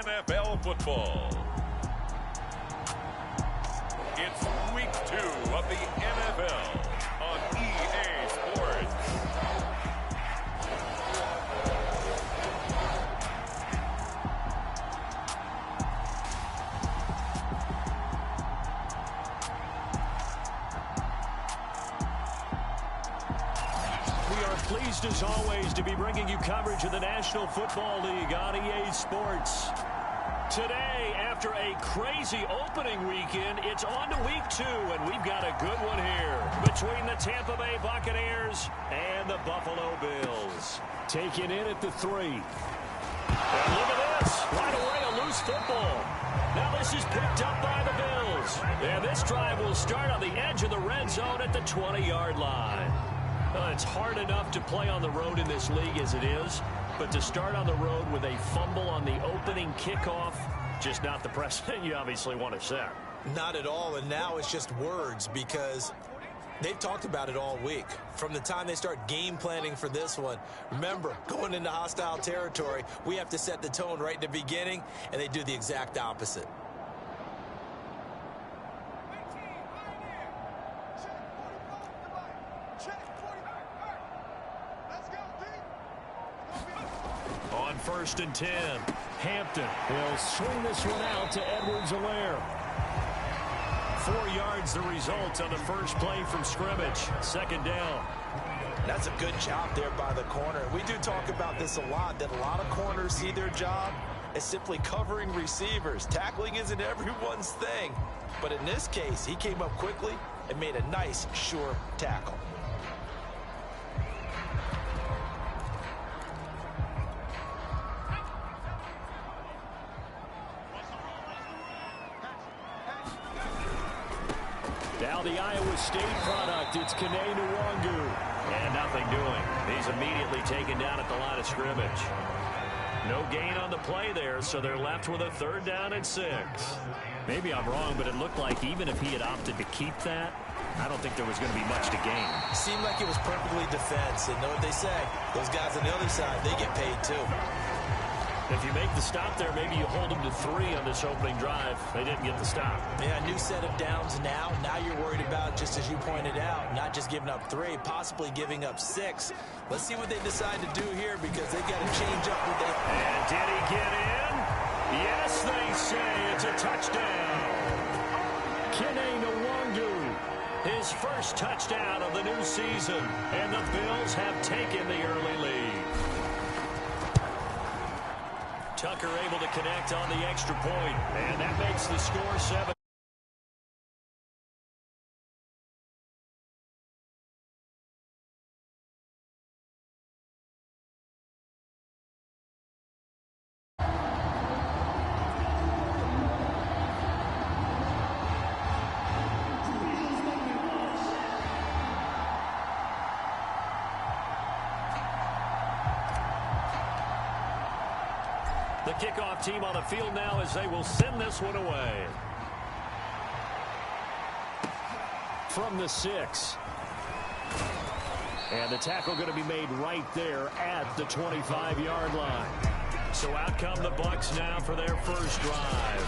NFL football. It's week 2 of the NFL on EA Sports. We are pleased as always to be bringing you coverage of the National Football League on EA Sports. Today, after a crazy opening weekend, it's on to week 2, and we've got a good one here between the Tampa Bay Buccaneers and the Buffalo Bills. Taken in at the 3. And look at this. Right away, a loose football. Now this is picked up by the Bills. And this drive will start on the edge of the red zone at the 20-yard line. It's hard enough to play on the road in this league as it is. But to start on the road with a fumble on the opening kickoff, just not the precedent you obviously want to set. Not at all, and now it's just words because they've talked about it all week. From the time they start game planning for this one, remember, going into hostile territory, we have to set the tone right in the beginning, and they do the exact opposite. On 1st and 10, Hampton will swing this one out to Edwards-Helaire. 4 yards the result on the first play from scrimmage. 2nd down. That's a good job there by the corner. We do talk about this a lot, that a lot of corners see their job as simply covering receivers. Tackling isn't everyone's thing. But in this case, he came up quickly and made a nice, sure tackle. Now the Iowa State product, it's Kene Nwangu. And nothing doing. He's immediately taken down at the line of scrimmage. No gain on the play there, so they're left with a 3rd down and 6. Maybe I'm wrong, but it looked like even if he had opted to keep that, I don't think there was going to be much to gain. Seemed like it was perfectly defense, and know what they say. Those guys on the other side, they get paid too. If you make the stop there, maybe you hold them to 3 on this opening drive. They didn't get the stop. Yeah, new set of downs now. Now you're worried about, just as you pointed out, not just giving up 3, possibly giving up 6. Let's see what they decide to do here because they've got to change up what they... And did he get in? Yes, they say it's a touchdown. Kene Nwangu, his first touchdown of the new season. And the Bills have taken the early lead. Tucker able to connect on the extra point, and that makes the score 7. The kickoff team on the field now as they will send this one away. From the 6. And the tackle going to be made right there at the 25-yard line. So out come the Bucs now for their first drive.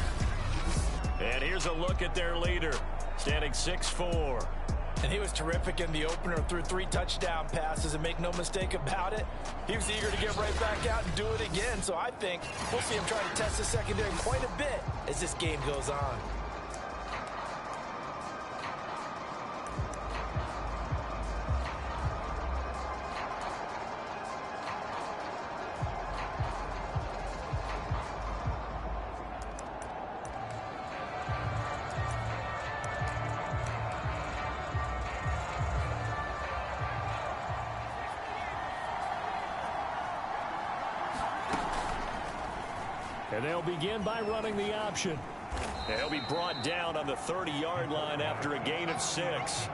And here's a look at their leader, standing 6'4". And he was terrific in the opener, threw 3 touchdown passes, and make no mistake about it, he was eager to get right back out and do it again. So I think we'll see him try to test the secondary quite a bit as this game goes on. And they'll begin by running the option. They'll be brought down on the 30-yard line after a gain of 6.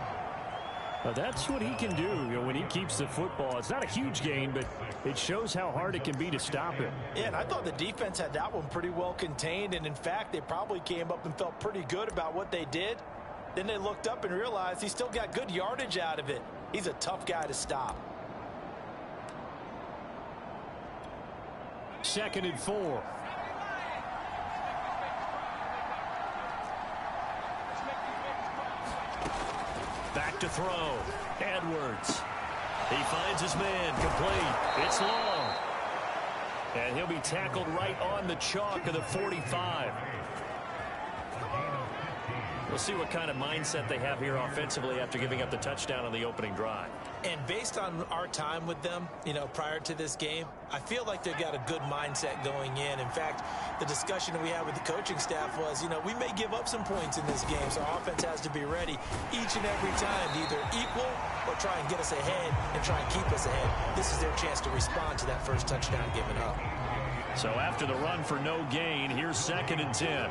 But that's what he can do, when he keeps the football. It's not a huge gain, but it shows how hard it can be to stop him. Yeah, and I thought the defense had that one pretty well contained. And, in fact, they probably came up and felt pretty good about what they did. Then they looked up and realized he still got good yardage out of it. He's a tough guy to stop. 2nd and 4. to throw. Edwards. He finds his man. Complete. It's long. And he'll be tackled right on the chalk of the 45. We'll see what kind of mindset they have here offensively after giving up the touchdown on the opening drive. And based on our time with them, prior to this game, I feel like they've got a good mindset going in. In fact, the discussion that we had with the coaching staff was, we may give up some points in this game, so our offense has to be ready each and every time to either equal or try and get us ahead and try and keep us ahead. This is their chance to respond to that first touchdown given up. So after the run for no gain, here's 2nd and 10.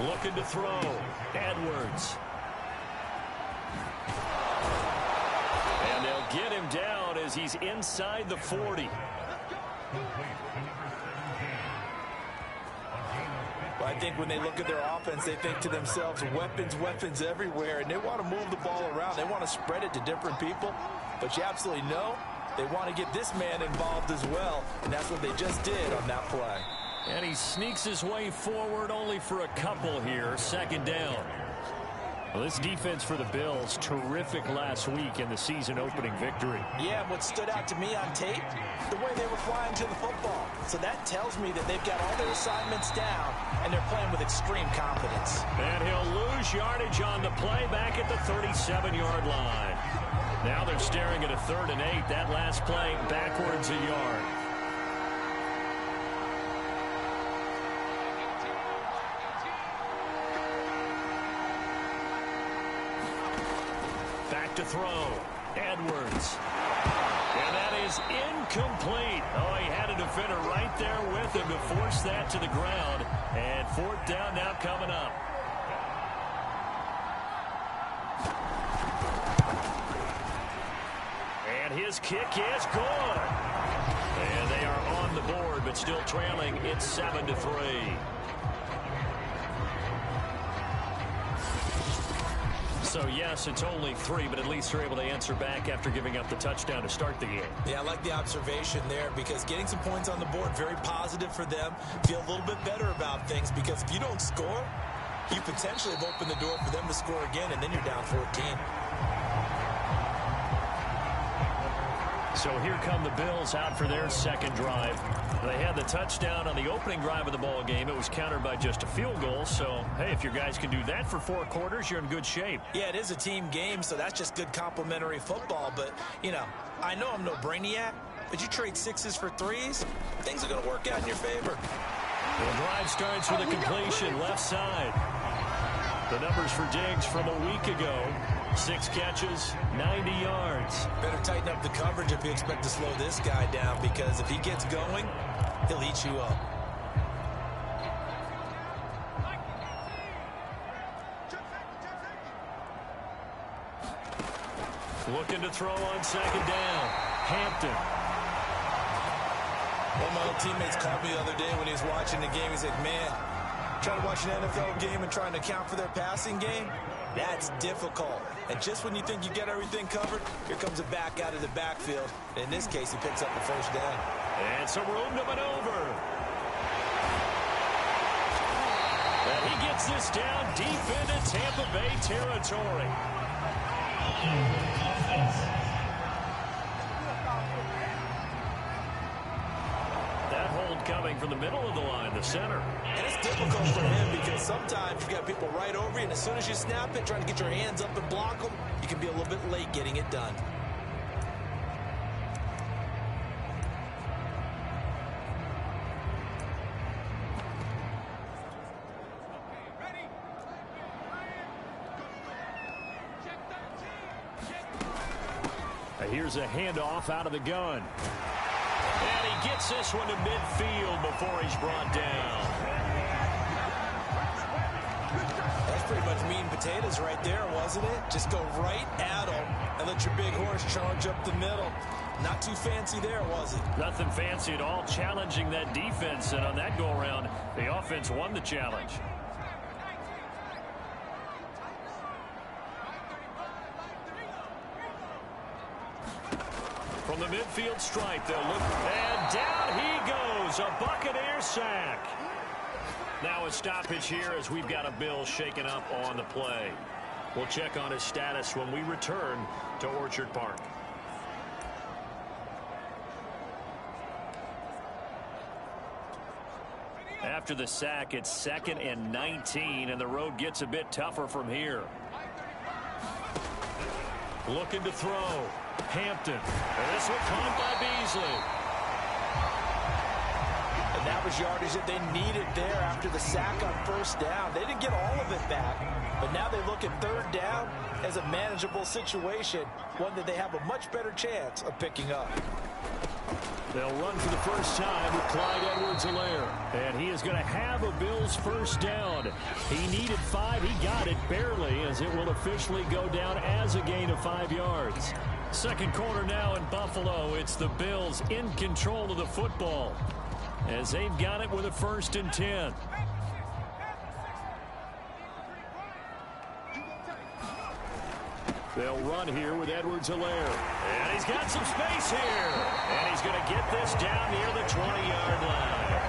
Looking to throw. Edwards. And they'll get him down as he's inside the 40. Well, I think when they look at their offense, they think to themselves, weapons everywhere, and they want to move the ball around. They want to spread it to different people, but you absolutely know they want to get this man involved as well, and that's what they just did on that play. And he sneaks his way forward only for a couple here. 2nd down. Well, this defense for the Bills, terrific last week in the season opening victory. Yeah, what stood out to me on tape, the way they were flying to the football. So that tells me that they've got all their assignments down, and they're playing with extreme confidence. And he'll lose yardage on the play back at the 37-yard line. Now they're staring at a 3rd and 8. That last play backwards a yard. Back to throw. Edwards. And that is incomplete. Oh, he had a defender right there with him to force that to the ground. And 4th down now coming up. And his kick is good. And they are on the board, but still trailing. It's 7-3. So, yes, it's only 3, but at least they're able to answer back after giving up the touchdown to start the game. Yeah, I like the observation there because getting some points on the board, very positive for them. Feel a little bit better about things because if you don't score, you potentially have opened the door for them to score again, and then you're down 14. So here come the Bills out for their 2nd drive. They had the touchdown on the opening drive of the ball game. It was countered by just a field goal. So, hey, if your guys can do that for 4 quarters, you're in good shape. Yeah, it is a team game, so that's just good complementary football. But, I know I'm no brainiac, but you trade 6s for 3s, things are going to work out in your favor. The drive starts with a completion left side. The numbers for Diggs from a week ago. 6 catches, 90 yards. Better tighten up the coverage if you expect to slow this guy down, because if he gets going, he'll eat you up. Looking to throw on 2nd down. Hampton. One of my old teammates called me the other day when he was watching the game. He's like, man, trying to watch an NFL game and trying to account for their passing game, that's difficult. And just when you think you get everything covered, here comes a back out of the backfield. In this case, he picks up the 1st down. And some room to maneuver. And he gets this down deep into Tampa Bay territory. That hold coming from the middle of the line, the center. And it's difficult for him because sometimes you've got people right over you, and as soon as you snap it, trying to get your hands up and block them, you can be a little bit late getting it done. Here's a handoff out of the gun. And he gets this one to midfield before he's brought down. That's pretty much meat and potatoes right there, wasn't it? Just go right at him and let your big horse charge up the middle. Not too fancy there, was it? Nothing fancy at all, challenging that defense. And on that go-around, the offense won the challenge. From the midfield stripe, they'll look, and down he goes, a Buccaneer sack. Now a stoppage here as we've got a Bill shaken up on the play. We'll check on his status when we return to Orchard Park. After the sack, it's 2nd and 19, and the road gets a bit tougher from here. Looking to throw. Hampton. This one caught by Beasley. And that was yardage that they needed there after the sack on first down. They didn't get all of it back, but now they look at third down as a manageable situation, one that they have a much better chance of picking up. They'll run for the first time with Clyde Edwards-Helaire. And he is going to have a Bills first down. He needed 5. He got it barely, as it will officially go down as a gain of 5 yards. Second quarter now in Buffalo. It's the Bills in control of the football, as they've got it with a 1st and 10. They'll run here with Edwards-Helaire. And he's got some space here. And he's going to get this down near the 20-yard line.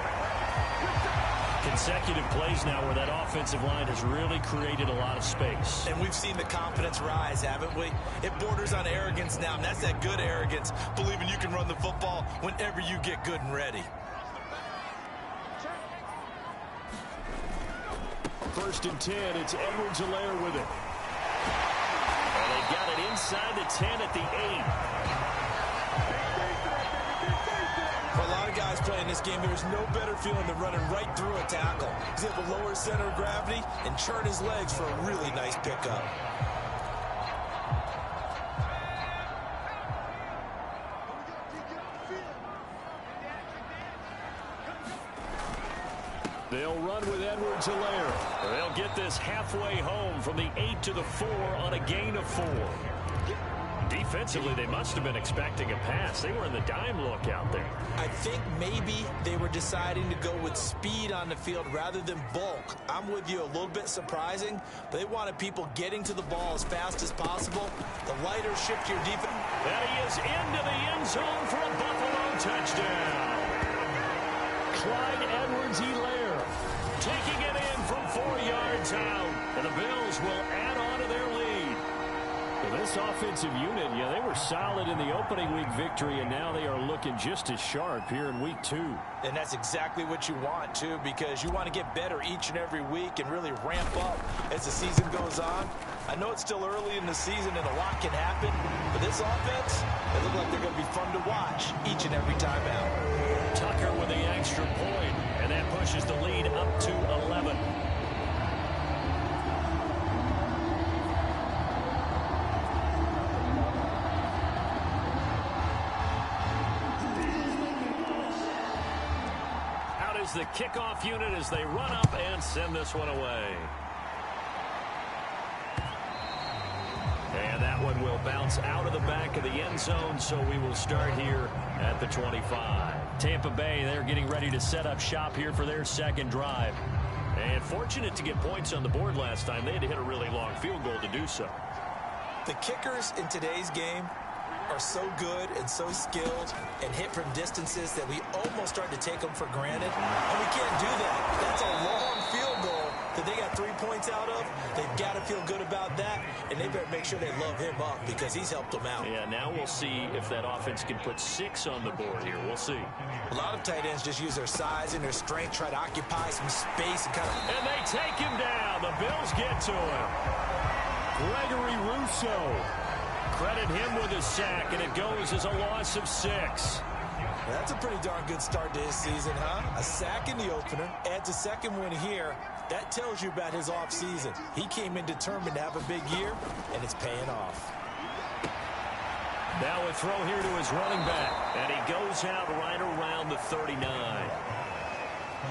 Consecutive plays now where that offensive line has really created a lot of space. And we've seen the confidence rise, haven't we? It borders on arrogance now, and that's that good arrogance, believing you can run the football whenever you get good and ready. 1st and 10, it's Edwards-Helaire with it. Got it inside the 10 at the 8. For a lot of guys playing this game, there's no better feeling than running right through a tackle. He's able to lower his center of gravity and churn his legs for a really nice pickup. They'll run with Edwards-Helaire. They'll get this halfway home from the 8 to the 4 on a gain of 4. Defensively, they must have been expecting a pass. They were in the dime look out there. I think maybe they were deciding to go with speed on the field rather than bulk. I'm with you, a little bit surprising, but they wanted people getting to the ball as fast as possible. The lighter shiftier defense. And he is into the end zone for a Buffalo touchdown. Clyde Edwards-Helaire taking it in from 4 yards out. And the Bills will add on to their lead. Well, this offensive unit, yeah, they were solid in the opening week victory, and now they are looking just as sharp here in week 2. And that's exactly what you want, too, because you want to get better each and every week and really ramp up as the season goes on. I know it's still early in the season and a lot can happen, but this offense, they look like they're going to be fun to watch each and every time out. Tucker with the extra point, and that pushes the lead up to 11. Out is the kickoff unit as they run up and send this one away. And that one will bounce out of the back of the end zone, so we will start here at the 25. Tampa Bay, they're getting ready to set up shop here for their second drive. And fortunate to get points on the board last time. They had to hit a really long field goal to do so. The kickers in today's game are so good and so skilled and hit from distances that we almost start to take them for granted. And we can't do that. That's a long field goal that they got 3 points out of. They've got to feel good about that, and they better make sure they love him up because he's helped them out. Yeah, now we'll see if that offense can put 6 on the board here. We'll see. A lot of tight ends just use their size and their strength, try to occupy some space and kind of... And they take him down. The Bills get to him. Gregory Rousseau. Credit him with a sack, and it goes as a loss of 6. That's a pretty darn good start to his season, huh? A sack in the opener, adds a second one here. That tells you about his offseason. He came in determined to have a big year, and it's paying off. Now a throw here to his running back, and he goes out right around the 39.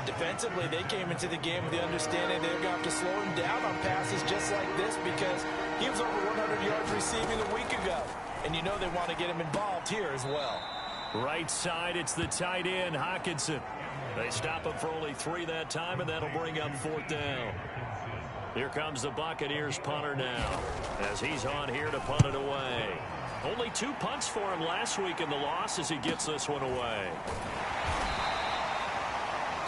Defensively, they came into the game with the understanding they're going to have to slow him down on passes just like this because he was over 100 yards receiving a week ago. And you know they want to get him involved here as well. Right side, it's the tight end, Hockenson. They stop him for only 3 that time, and that'll bring up 4th down. Here comes the Buccaneers punter now, as he's on here to punt it away. Only 2 punts for him last week in the loss as he gets this one away.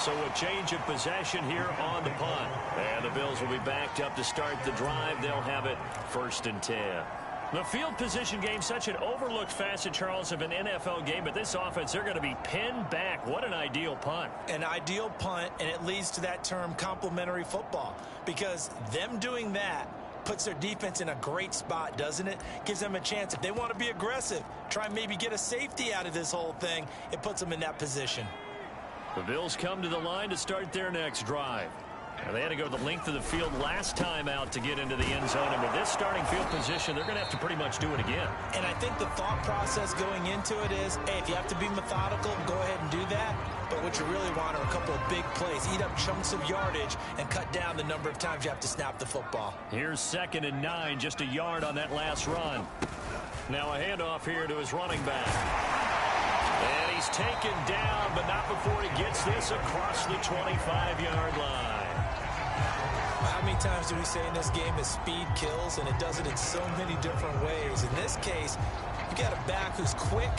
So a change of possession here on the punt. And the Bills will be backed up to start the drive. They'll have it 1st and 10. The field position game, such an overlooked facet, Charles, of an NFL game. But this offense, they're going to be pinned back. What an ideal punt. An ideal punt, and it leads to that term complementary football. Because them doing that puts their defense in a great spot, doesn't it? Gives them a chance. If they want to be aggressive, try and maybe get a safety out of this whole thing, it puts them in that position. The Bills come to the line to start their next drive. They had to go the length of the field last time out to get into the end zone. And with this starting field position, they're going to have to pretty much do it again. And I think the thought process going into it is, hey, if you have to be methodical, go ahead and do that. But what you really want are a couple of big plays. Eat up chunks of yardage and cut down the number of times you have to snap the football. Here's 2nd and 9, just a yard on that last run. Now a handoff here to his running back. And he's taken down, but not before he gets this across the 25-yard line. How many times do we say in this game that speed kills, and it does it in so many different ways? In this case, you got a back who's quick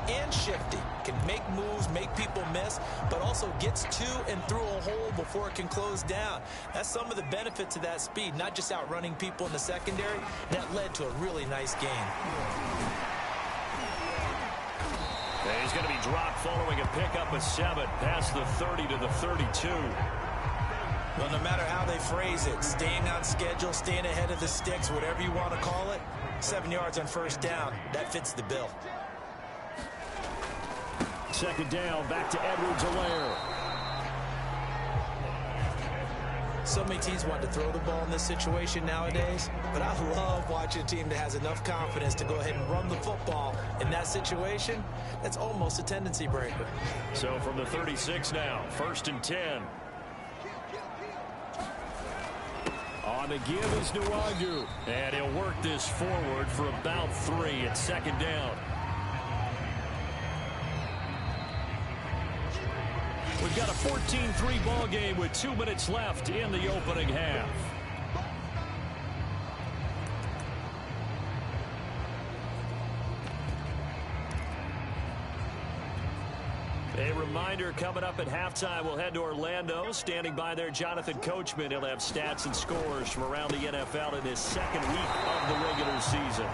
and shifty, can make moves, make people miss, but also gets to and through a hole before it can close down. That's some of the benefits of that speed, not just outrunning people in the secondary. That led to a really nice game. He's going to be dropped following a pickup of 7 past the 30 to the 32. Well, no matter how they phrase it, staying on schedule, staying ahead of the sticks, whatever you want to call it, 7 yards on 1st down, that fits the bill. 2nd down, back to Edwards-Helaire. So many teams want to throw the ball in this situation nowadays, but I love watching a team that has enough confidence to go ahead and run the football in that situation. That's almost a tendency breaker. So from the 36 now, 1st and 10. On the give is Nwangu. And he'll work this forward for about 3 at 2nd down. We've got a 14-3 ball game with 2 minutes left in the opening half. A reminder, coming up at halftime, we'll head to Orlando. Standing by there, Jonathan Coachman. He'll have stats and scores from around the NFL in his 2nd week of the regular season.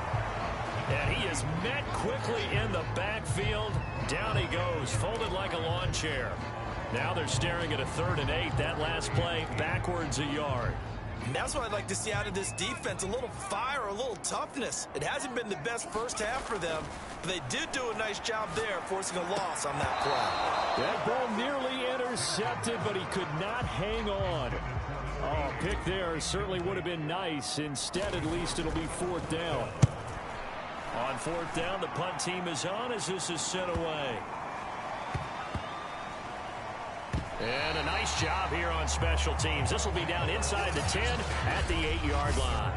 And he is met quickly in the backfield. Down he goes, folded like a lawn chair. Now they're staring at a 3rd and 8. That last play, backwards a yard. And that's what I'd like to see out of this defense, a little fire, a little toughness. It hasn't been the best first half for them, but they did do a nice job there forcing a loss on that play. That ball nearly intercepted, but he could not hang on. Oh, pick there certainly would have been nice. Instead, at least it'll be 4th down. On 4th down, the punt team is on as this is sent away. And a nice job here on special teams. This will be down inside the 10 at the 8-yard line.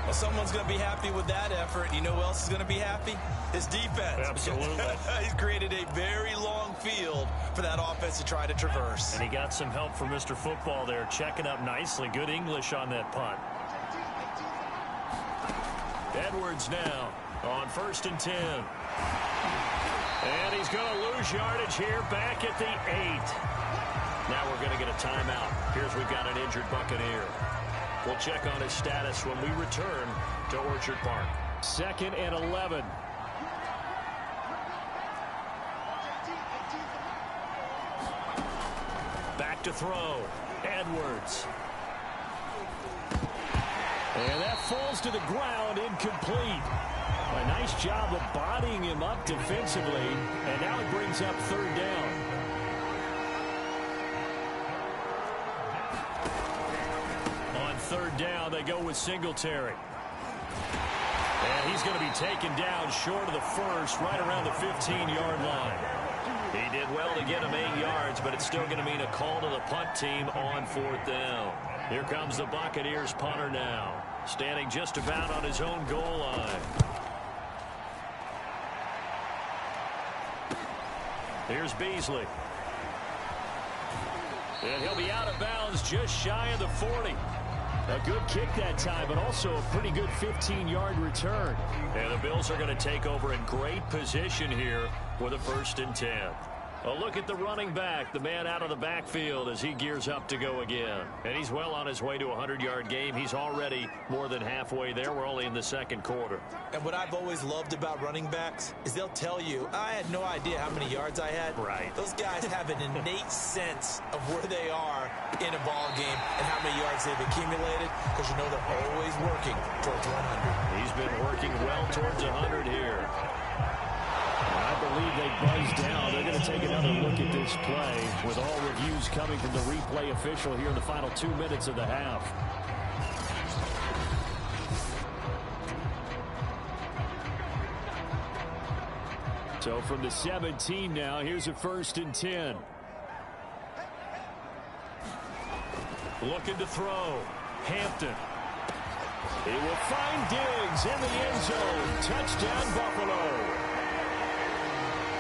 Well, someone's going to be happy with that effort. You know who else is going to be happy? His defense. Absolutely. He's created a very long field for that offense to try to traverse. And he got some help from Mr. Football there, checking up nicely. Good English on that punt. Edwards now on 1st and 10. And he's going to lose yardage here back at the 8. Now we're going to get a timeout. Here's we've got an injured Buccaneer. We'll check on his status when we return to Orchard Park. 2nd and 11. Back to throw. Edwards. And that falls to the ground, incomplete. A nice job of bodying him up defensively. And now it brings up 3rd down. On 3rd down, they go with Singletary. And he's going to be taken down short of the 1st, right around the 15-yard line. He did well to get him 8 yards, but it's still going to mean a call to the punt team on 4th down. Here comes the Buccaneers punter now, standing just about on his own goal line. Here's Beasley. And he'll be out of bounds just shy of the 40. A good kick that time, but also a pretty good 15-yard return. And the Bills are going to take over in great position here with a 1st and 10. A look at the running back, the man out of the backfield as he gears up to go again. And he's well on his way to a 100-yard game. He's already more than halfway there. We're only in the second quarter. And what I've always loved about running backs is they'll tell you, I had no idea how many yards I had. Right. Those guys have an innate sense of where they are in a ball game and how many yards they've accumulated, because you know they're always working towards 100. He's been working well towards 100 here. I believe they buzzed down. They're going to take another look at this play with all reviews coming from the replay official here in the final 2 minutes of the half. So from the 17 now, here's a 1st and 10. Looking to throw. Hampton. He will find Diggs in the end zone. Touchdown, Buffalo.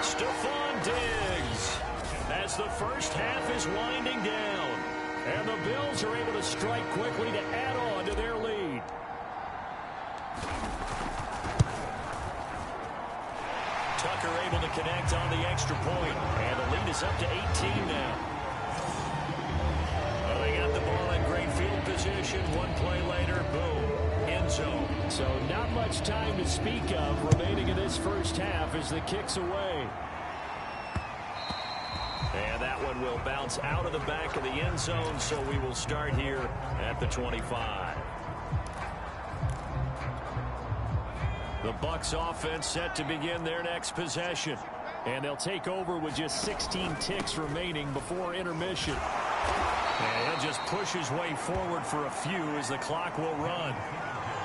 Stephon Diggs, as the first half is winding down, and the Bills are able to strike quickly to add on to their lead. Tucker able to connect on the extra point, and the lead is up to 18 now. Well, they got the ball in great field position. One play later, boom, end zone. So not much time to speak of remaining in this first half as the kick's away. And that one will bounce out of the back of the end zone, so we will start here at the 25. The Bucs offense set to begin their next possession. And they'll take over with just 16 ticks remaining before intermission. And he'll just push his way forward for a few as the clock will run.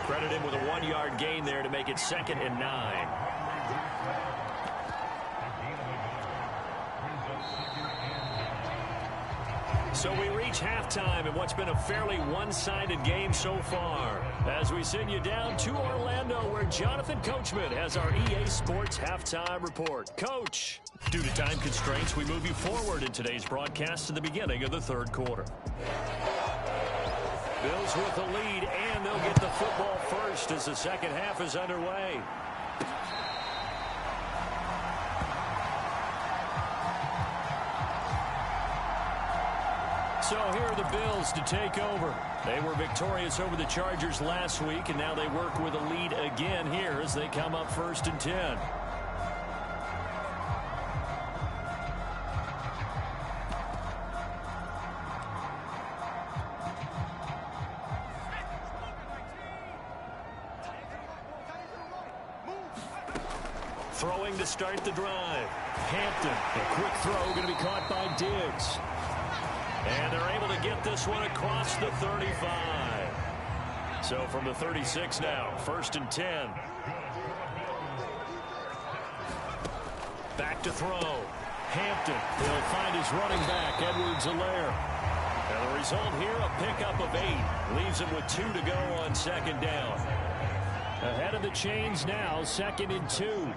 Credit him with a 1-yard gain there to make it 2nd and 9. So we reach halftime in what's been a fairly one-sided game so far. As we send you down to Orlando, where Jonathan Coachman has our EA Sports Halftime Report. Coach, due to time constraints, we move you forward in today's broadcast to the beginning of the 3rd quarter. Bills with the lead, and they'll get the football first as the second half is underway. So here are the Bills to take over. They were victorious over the Chargers last week, and now they work with a lead again here as they come up 1st and 10. Throwing to start the drive. Hampton, a quick throw going to be caught by Diggs. And they're able to get this one across the 35. So from the 36 now, 1st and 10. Back to throw. Hampton, he'll find his running back, Edwards-Helaire. And the result here, a pickup of 8. Leaves him with 2 to go on 2nd down. Ahead of the chains now, 2nd and 2.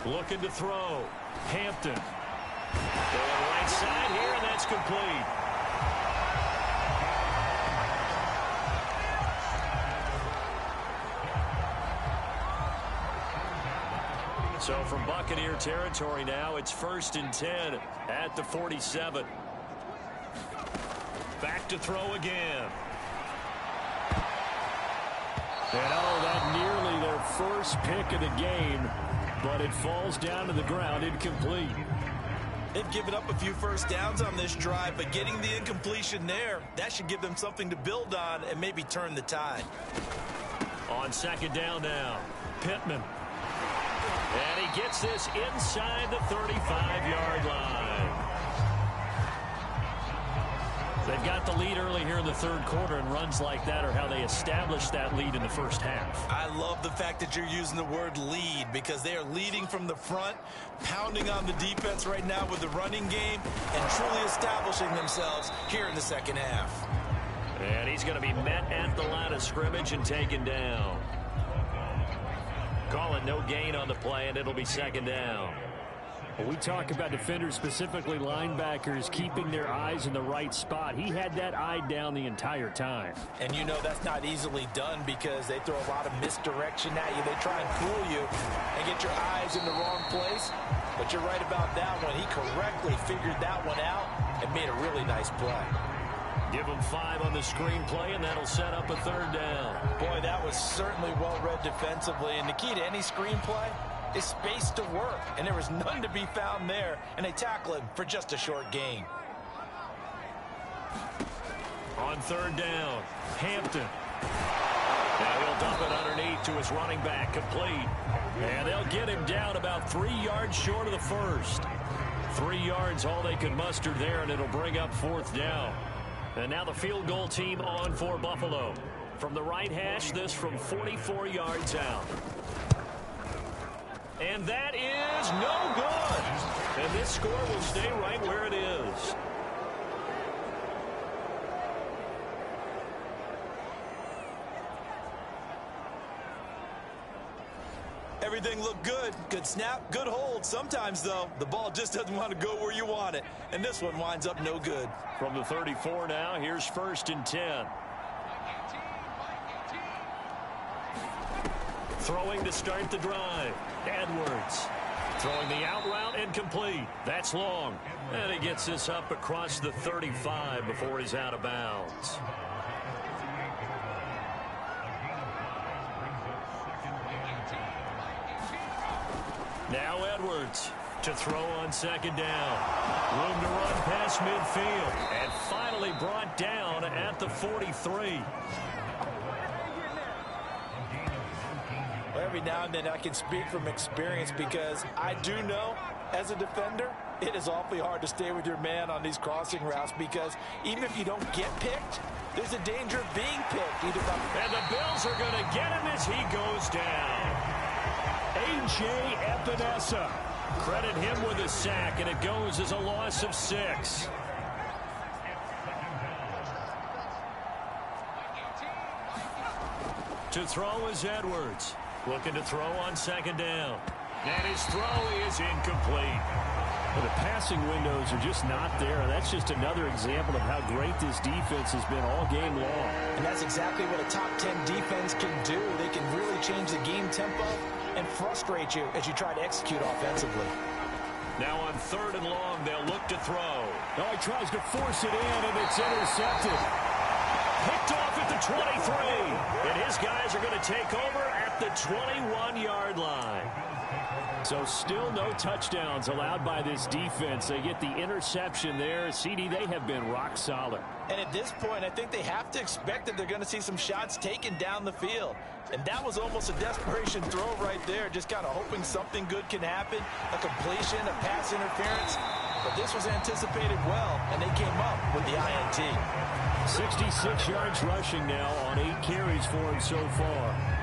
Looking to throw. Hampton. Going right side here, and that's complete. So from Buccaneer territory now, it's 1st and 10 at the 47. Back to throw again. And that nearly their first pick of the game. But it falls down to the ground incomplete. They've given up a few first downs on this drive, but getting the incompletion there, that should give them something to build on and maybe turn the tide. On 2nd down now, Pittman. And he gets this inside the 35-yard line. They've got the lead early here in the 3rd quarter, and runs like that are how they established that lead in the first half. I love the fact that you're using the word lead, because they are leading from the front, pounding on the defense right now with the running game, and truly establishing themselves here in the 2nd half. And he's going to be met at the line of scrimmage and taken down. Calling no gain on the play, and it'll be 2nd down. When we talk about defenders, specifically linebackers, keeping their eyes in the right spot, he had that eye down the entire time. And you know that's not easily done because they throw a lot of misdirection at you. They try and fool you and get your eyes in the wrong place. But you're right about that one. He correctly figured that one out and made a really nice play. Give him 5 on the screenplay, and that'll set up a 3rd down. Boy, that was certainly well read defensively. And the key to any screenplay is space to work. And there was none to be found there. And they tackle him for just a short gain. On 3rd down, Hampton. Now he'll dump it underneath to his running back, complete. And they'll get him down about 3 yards short of the first. 3 yards, all they could muster there, and it'll bring up 4th down. And now the field goal team on for Buffalo. From the right hash, this from 44 yards out. And that is no good. And this score will stay right where it is. Everything looked good. Good snap, good hold. Sometimes, though, the ball just doesn't want to go where you want it. And this one winds up no good. From the 34 now, here's 1st and 10. Throwing to start the drive. Edwards. Throwing the out route and complete. That's long. And he gets this up across the 35 before he's out of bounds. Now Edwards to throw on 2nd down. Room to run past midfield. And finally brought down at the 43. Well, every now and then I can speak from experience because I do know as a defender it is awfully hard to stay with your man on these crossing routes because even if you don't get picked, there's a danger of being picked. And the Bills are going to get him as he goes down. A.J. Epinesa. Credit him with a sack, and it goes as a loss of 6. To throw is Edwards. Looking to throw on 2nd down. And his throw is incomplete. Well, the passing windows are just not there. That's just another example of how great this defense has been all game long. And that's exactly what a top 10 defense can do. They can really change the game tempo and frustrate you as you try to execute offensively. Now on 3rd and long, they'll look to throw. Oh, he tries to force it in, and it's intercepted. Picked off at the 23. And his guys are going to take over at the 21-yard line. So still no touchdowns allowed by this defense. They get the interception there. CD, they have been rock solid. And at this point, I think they have to expect that they're going to see some shots taken down the field. And that was almost a desperation throw right there, just kind of hoping something good can happen, a completion, a pass interference. But this was anticipated well, and they came up with the INT. 66 yards rushing now on 8 carries for him so far.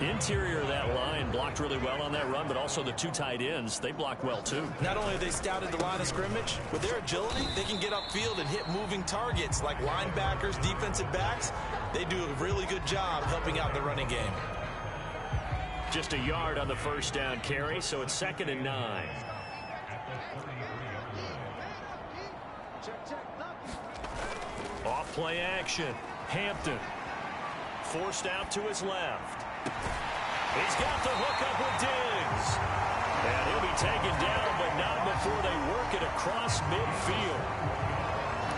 Interior of that line blocked really well on that run, but also the 2 tight ends, they blocked well too. Not only have they scouted the line of scrimmage, with their agility, they can get upfield and hit moving targets like linebackers, defensive backs. They do a really good job helping out the running game. Just a yard on the 1st down carry, so it's 2nd and 9. Off play action. Hampton forced out to his left. He's got the hook up with Diggs. And he'll be taken down, but not before they work it across midfield.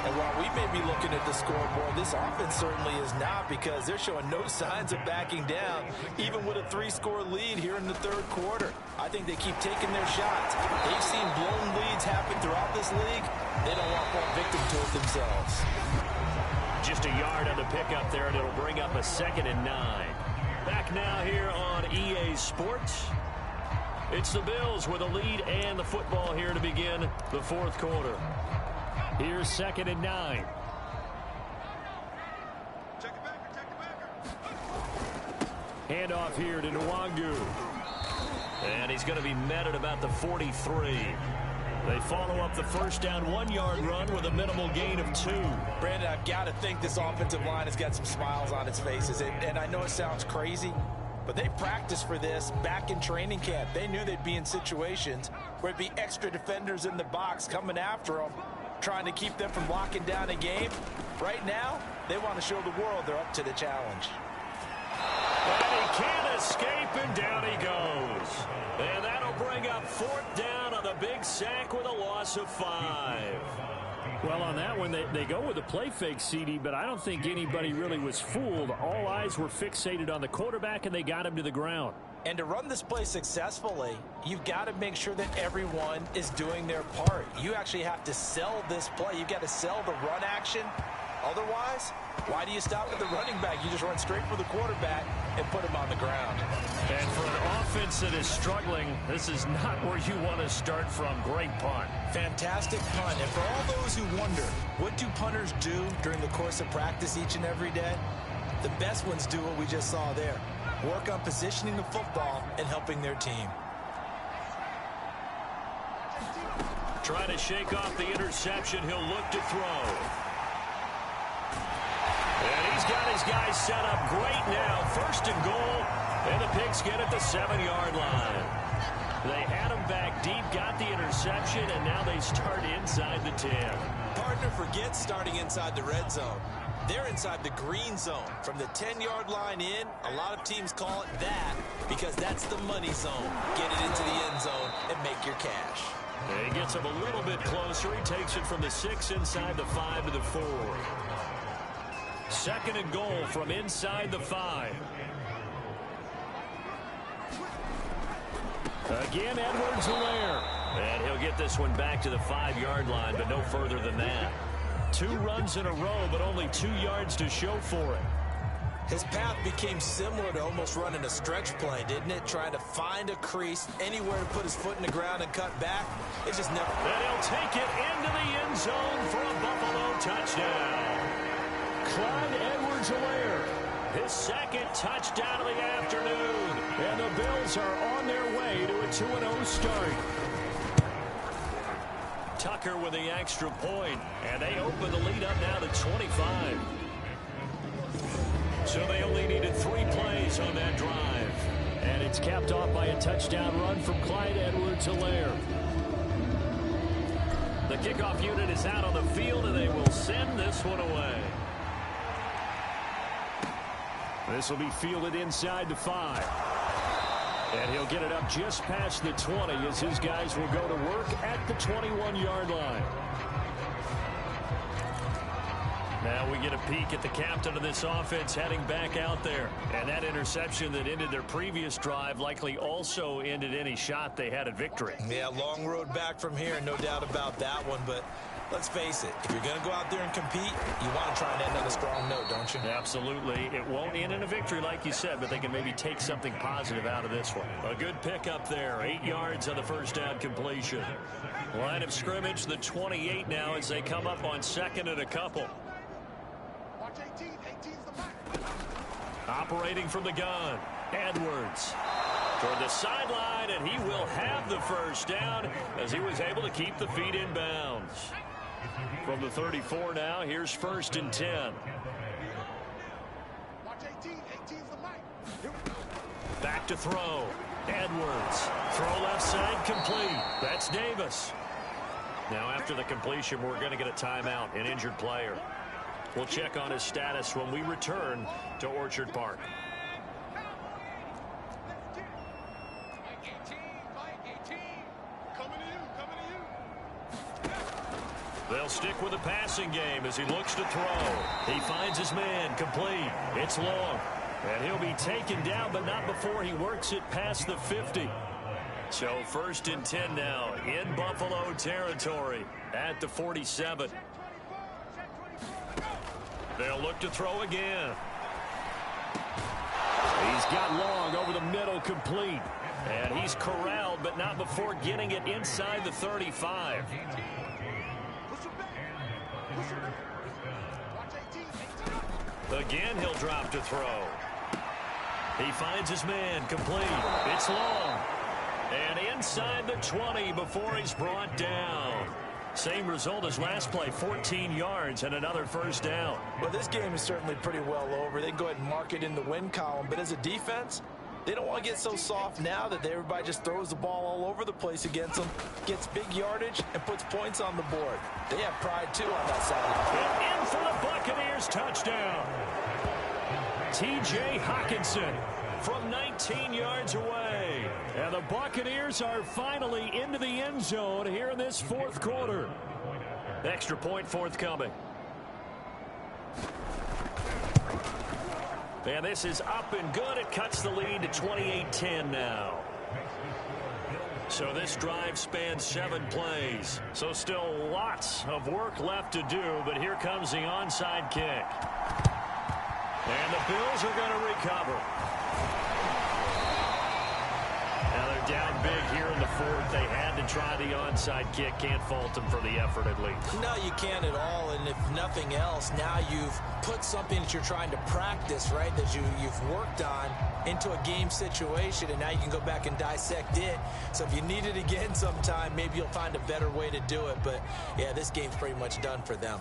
And while we may be looking at the scoreboard, this offense certainly is not, because they're showing no signs of backing down, even with a 3-score lead here in the 3rd quarter. I think they keep taking their shots. They've seen blown leads happen throughout this league. They don't want one victim to it themselves. Just a yard on the pickup there, and it'll bring up a 2nd and 9. Back now here on EA Sports. It's the Bills with a lead and the football here to begin the 4th quarter. Here's 2nd and 9. Handoff here to Nwangu. And he's going to be met at about the 43. They follow up the 1st down 1-yard run with a minimal gain of 2. Brandon, I've got to think this offensive line has got some smiles on its faces. And I know it sounds crazy, But they practiced for this back in training camp. They knew they'd be in situations where it'd be extra defenders in the box coming after them, trying to keep them from locking down a game. Right now, they want to show the world they're up to the challenge. And he can't escape, and down he goes. And that'll bring up 4th down on the big sack with a loss of 5. Well, on that one, they go with a play fake, CD, but I don't think anybody really was fooled. All eyes were fixated on the quarterback, and they got him to the ground. And to run this play successfully, you've got to make sure that everyone is doing their part. You actually have to sell this play. You've got to sell the run action. Otherwise, why do you stop at the running back? You just run straight for the quarterback and put him on the ground. And for an offense that is struggling, this is not where you want to start from. Great punt. Fantastic punt. And for all those who wonder, what do punters do during the course of practice each and every day? The best ones do what we just saw there. Work on positioning the football and helping their team. Trying to shake off the interception. He'll look to throw. And he's got his guys set up great now. 1st and goal. And the Pigskin at the 7-yard line. They had him back deep, got the interception, and now they start inside the 10. Partner forgets starting inside the red zone. They're inside the green zone. From the 10-yard line in, a lot of teams call it that because that's the money zone. Get it into the end zone and make your cash. And he gets him a little bit closer. He takes it from the 6 inside the 5 to the 4. 2nd and goal from inside the 5. Again, Edwards-Helaire. And he'll get this one back to the 5-yard line, but no further than that. 2 runs in a row, but only 2 yards to show for it. His path became similar to almost running a stretch play, didn't it? Trying to find a crease, anywhere to put his foot in the ground and cut back. It just never... And he'll take it into the end zone for a Buffalo touchdown. Clyde Edwards-Helaire, his 2nd touchdown of the afternoon. And the Bills are on their way to a 2-0 start. Tucker with the extra point, and they open the lead up now to 25. So they only needed 3 plays on that drive. And it's capped off by a touchdown run from Clyde Edwards-Helaire. The kickoff unit is out on the field, and they will send this one away. This will be fielded inside the 5. And he'll get it up just past the 20 as his guys will go to work at the 21-yard line. Now we get a peek at the captain of this offense heading back out there. And that interception that ended their previous drive likely also ended any shot they had at victory. Yeah, long road back from here, no doubt about that one. But let's face it, if you're going to go out there and compete, you want to try and end on a strong note, don't you? Absolutely. It won't end in a victory like you said, but they can maybe take something positive out of this one. A good pickup there. 8 yards on the 1st down completion. Line of scrimmage, the 28 now as they come up on 2nd and a couple. Operating from the gun, Edwards toward the sideline, and he will have the 1st down as he was able to keep the feet in bounds. From the 34 now, here's 1st and 10. Back to throw. Edwards. Throw left side complete. That's Davis. Now after the completion, we're going to get a timeout, an injured player. We'll check on his status when we return to Orchard Park. They'll stick with the passing game as he looks to throw. He finds his man complete. It's long. And he'll be taken down, but not before he works it past the 50. So 1st and 10 now in Buffalo territory at the 47. They'll look to throw again. He's got long over the middle, complete. And he's corralled, but not before getting it inside the 35. Again, he'll drop to throw. He finds his man complete. It's long. And inside the 20 before he's brought down. Same result as last play, 14 yards and another 1st down. Well, this game is certainly pretty well over. They can go ahead and mark it in the win column. But as a defense, They don't want to get so soft now that everybody just throws the ball all over the place against them, gets big yardage, and puts points on the board. They have pride, too, on that side of the field. And in for the Buccaneers touchdown. T.J. Hockenson from 19 yards away. And the Buccaneers are finally into the end zone here in this fourth quarter. Extra point forthcoming. And this is up and good. It cuts the lead to 28-10 now. So this drive spans 7 plays. So still lots of work left to do, but here comes the onside kick. And the Bills are going to recover. Now they're down big here in the fourth. They had to try the onside kick. Can't fault them for the effort at least. No, you can't at all. And if nothing else, now you've put something that you're trying to practice, right, that you've worked on into a game situation, and now you can go back and dissect it. So if you need it again sometime, maybe you'll find a better way to do it. But, yeah, this game's pretty much done for them.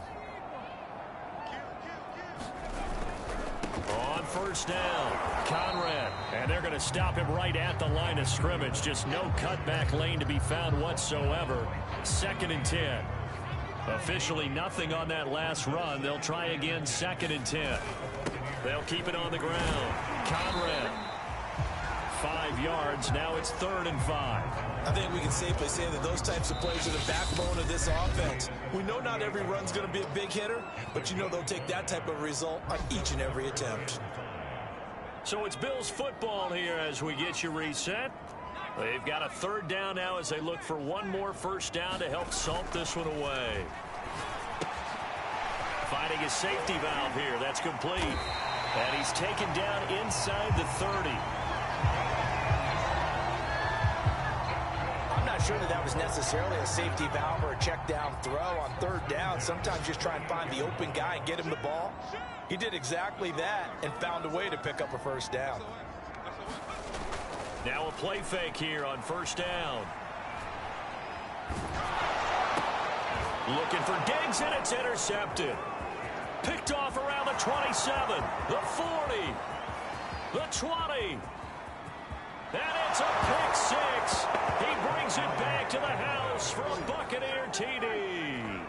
On first down, Conrad. And they're going to stop him right at the line of scrimmage. Just no cutback lane to be found whatsoever. 2nd and 10. Officially nothing on that last run. They'll try again 2nd and 10. They'll keep it on the ground. Conrad. 5 yards. Now it's 3rd and 5. I think we can safely say that those types of plays are the backbone of this offense. We know not every run's going to be a big hitter, but you know they'll take that type of result on each and every attempt. So it's Bills football here as we get you reset. They've got a 3rd down now as they look for one more first down to help salt this one away. Finding his safety valve here. That's complete. And he's taken down inside the 30. I'm not sure that was necessarily a safety valve or a check down throw on 3rd down. Sometimes just try and find the open guy and get him the ball. He did exactly that and found a way to pick up a first down. Now a play fake here on first down. Looking for Diggs, and it's intercepted. Picked off around the 27, the 40, the 20. And it's a pick 6. He brings it back to the house for a Buccaneer TD.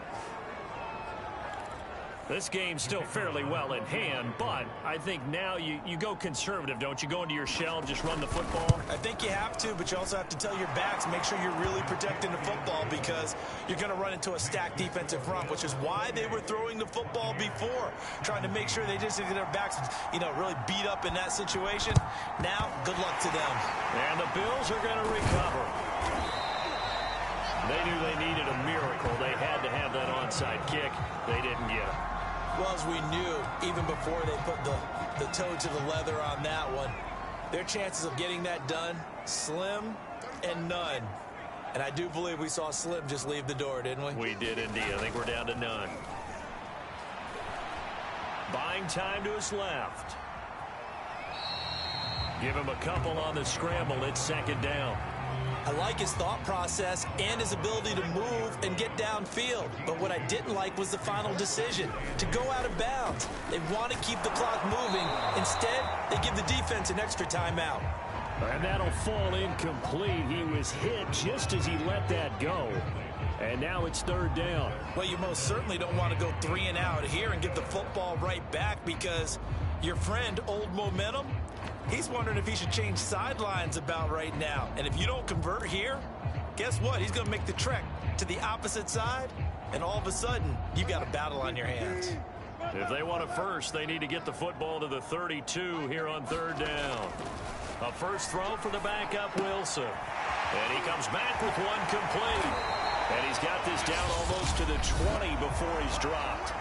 This game's still fairly well in hand, but I think now you go conservative, don't you? Go into your shell and just run the football? I think you have to, but you also have to tell your backs, make sure you're really protecting the football because you're going to run into a stacked defensive front, which is why they were throwing the football before, trying to make sure they just get their backs, really beat up in that situation. Now, good luck to them. And the Bills are going to recover. They knew they needed a miracle. They had to have that onside kick. They didn't get it. Well, as we knew, even before they put the toe to the leather on that one, their chances of getting that done, slim and none. And I do believe we saw Slim just leave the door, didn't we? We did indeed. I think we're down to none. Buying time to his left. Give him a couple on the scramble. It's 2nd down. I like his thought process and his ability to move and get downfield. But what I didn't like was the final decision, to go out of bounds. They want to keep the clock moving. Instead, they give the defense an extra timeout. And that'll fall incomplete. He was hit just as he let that go. And now it's 3rd down. Well, you most certainly don't want to go 3 and out here and get the football right back because your friend, Old Momentum, he's wondering if he should change sidelines about right now. And if you don't convert here, guess what? He's going to make the trek to the opposite side, and all of a sudden, you've got a battle on your hands. If they want a first, they need to get the football to the 32 here on 3rd down. A first throw for the backup, Wilson. And he comes back with one complete. And he's got this down almost to the 20 before he's dropped.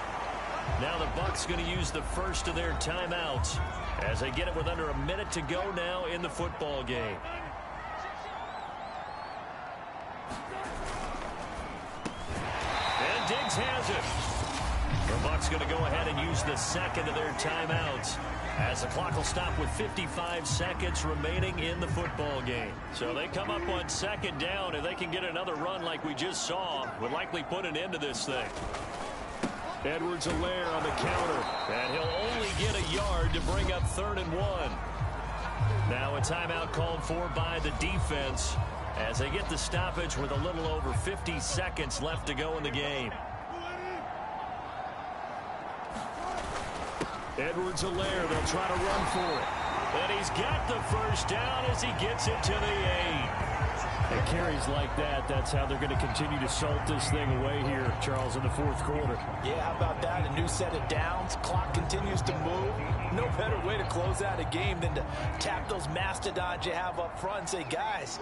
Now the Bucs going to use the first of their timeouts as they get it with under a minute to go now in the football game. And Diggs has it. The Bucs going to go ahead and use the second of their timeouts as the clock will stop with 55 seconds remaining in the football game. So they come up on 2nd down, and they can get another run like we just saw. Would likely put an end to this thing. Edwards-Helaire on the counter, and he'll only get a yard to bring up 3rd and 1. Now a timeout called for by the defense as they get the stoppage with a little over 50 seconds left to go in the game. Edwards-Helaire, they'll try to run for it. And he's got the first down as he gets it to the 8. And carries like that, that's how they're going to continue to salt this thing away here, Charles, in the fourth quarter. Yeah, how about that? A new set of downs. Clock continues to move. No better way to close out a game than to tap those mastodons you have up front and say, guys,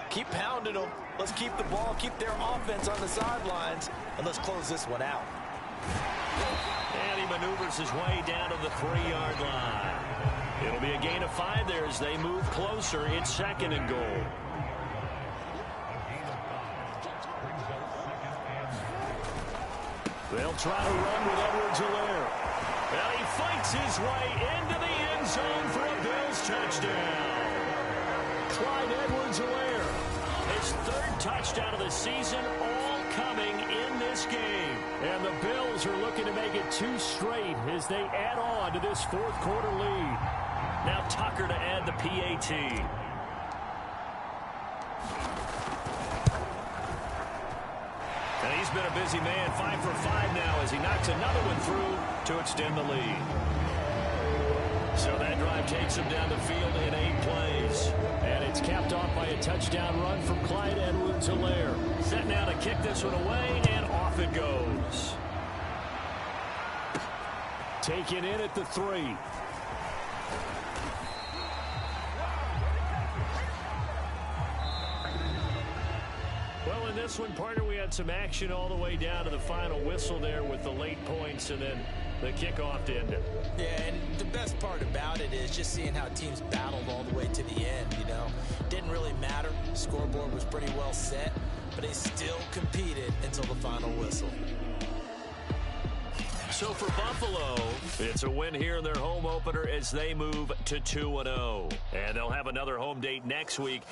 keep pounding them. Let's keep the ball, keep their offense on the sidelines, and let's close this one out. And he maneuvers his way down to the 3-yard line. It'll be a gain of 5 there as they move closer. It's 2nd and goal. They'll try to run with Edwards-Helaire. And he fights his way into the end zone for a Bills touchdown. Clyde Edwards-Helaire, his 3rd touchdown of the season, all coming in this game. And the Bills are looking to make it 2 straight as they add on to this fourth quarter lead. Now Tucker to add the PAT. And he's been a busy man, 5 for 5 now as he knocks another one through to extend the lead. So that drive takes him down the field in 8 plays. And it's capped off by a touchdown run from Clyde Edwards-Helaire. Set now to kick this one away, and off it goes. Taken in at the 3. Well, in this one, partner, we had some action all the way down to the final whistle there with the late points and then the kickoff to end it. Yeah, and the best part about it is just seeing how teams battled all the way to the end, you know. Didn't really matter. The scoreboard was pretty well set, but they still competed until the final whistle. So for Buffalo, it's a win here in their home opener as they move to 2-0. And they'll have another home date next week.